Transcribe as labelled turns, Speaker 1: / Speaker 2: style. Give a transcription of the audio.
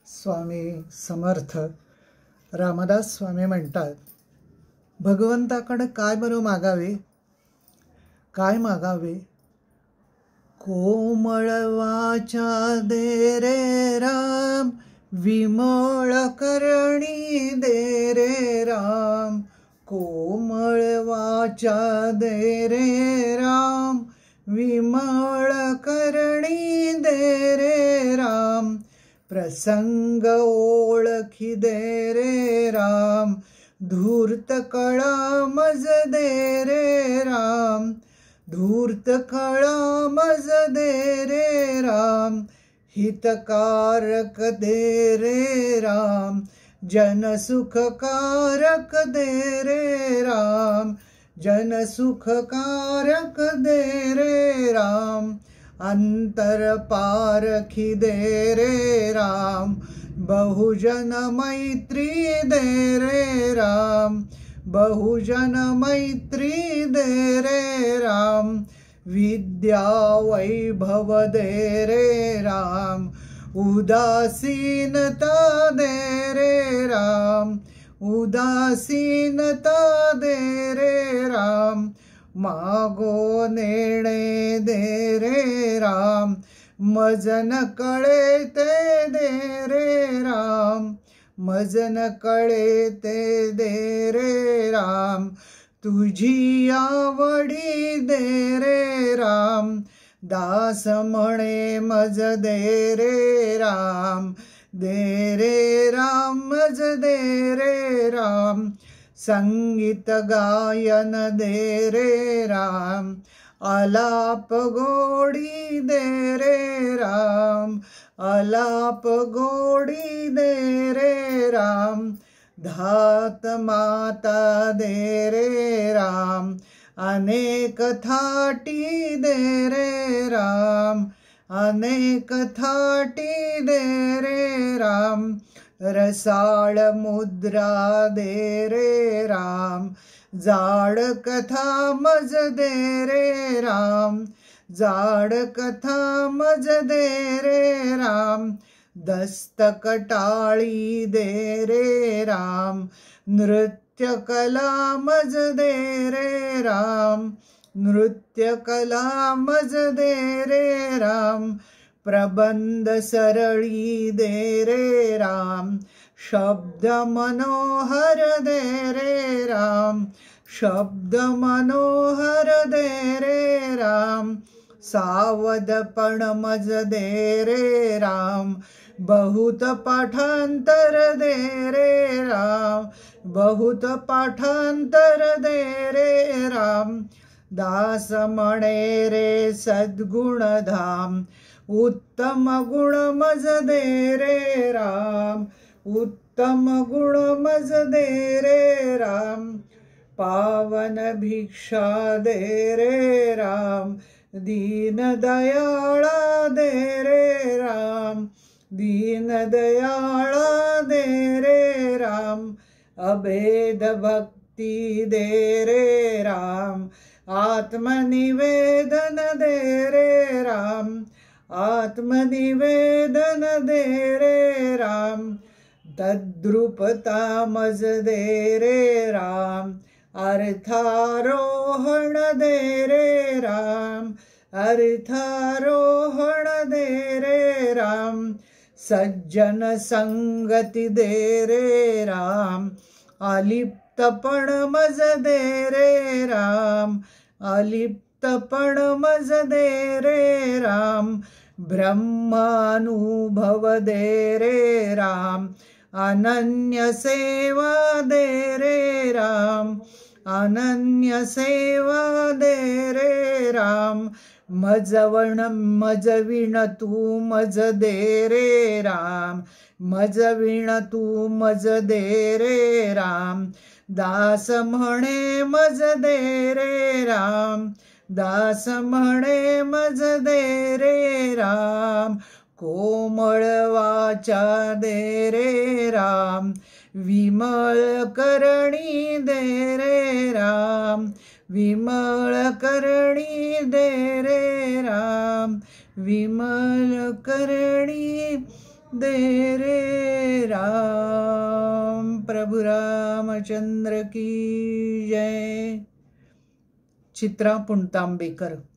Speaker 1: स्वामी समर्थ रामदास स्वामी म्हणतात, भगवंताकडे काय बरं मागावे, काय मागावे? कोमळ वाचा दे रे राम, विमळ करणी दे रे राम. कोमळ वाचा दे रे राम, विमळ करणी दे रे राम. प्रसंग ओळखी दे रे राम, धूर्त कळा मज दे रे राम. धूर्त कळा मज दे रे राम, हितकारक दे रे राम. जनसुखकारक दे रे राम, जनसुखकारक दे रे राम. अंतर पारखी दे रे राम, बहुजन मैत्री दे रे राम. बहुजन मैत्री दे रे राम. विद्या वैभव दे रे राम, उदासीनता दे रे राम. उदासीनता दे रे राम. मागो नेणे दे रे राम, मजन कळे ते दे रे राम. मजन कळे ते दे रे राम. तुझी आवडी दे रे राम, दास म्हणे मज दे रे राम. दे रे राम मज दे रे राम. संगीत गायन दे रे राम, आलाप गोडी दे रे राम. आलाप गोडी दे रे राम. धात माता दे रे राम, अनेक थाटी दे रे राम. अनेक थाटी दे रे राम. रसाळ मुद्रा दे रे राम, जाड कथा मज दे रे राम. जाड कथा मज दे रे राम. दस्तक टाळी दे रे राम, नृत्य कला मज दे रे राम. नृत्य कला मज दे रे राम. प्रबंध सरळी दे रे राम, शब्द मनोहर दे रे राम. शब्द मनोहर दे रे राम. सावधपण मज दे रे राम, बहुत पाठांतर दे रे राम. बहुत पाठांतर दे रे राम. दास म्हणे रे सद्गुण धाम, उत्तम गुण मज दे रे राम. उत्तम गुण मज दे रे राम. पावन भिक्षा दे रे राम, दीन दयाळा दे रे राम. दीन दयाळा दे रे राम. अभेद भक्ती दे रे राम, आत्मनिवेदन दे रे राम. आत्मनिवेदन दे रे राम. तद्रूपता मज दे रे राम, अर्थारोहण दे रे राम. अर्थारोहण दे रे राम. सज्जन संगती दे रे राम, अलिप्तपण मज दे रे राम. अलिप्तपण मज दे रे राम. ब्रह्मानुभव दे रे राम, अनन्य सेवा दे रे राम. अनन्य सेवा दे रे राम. मजवण मजविण तू मज दे रे राम. मजविण तू मज दे रे राम. दास म्हणे मज दे रे राम. दास म्हणे मज दे रे राम. कोमळ वाचा दे रे राम, विमळ करणी दे रे राम. विमळ करणी दे रे राम. विमल करणी दे रे राम। प्रभु रामचंद्र की जय। चित्रा पुणतांबेकर।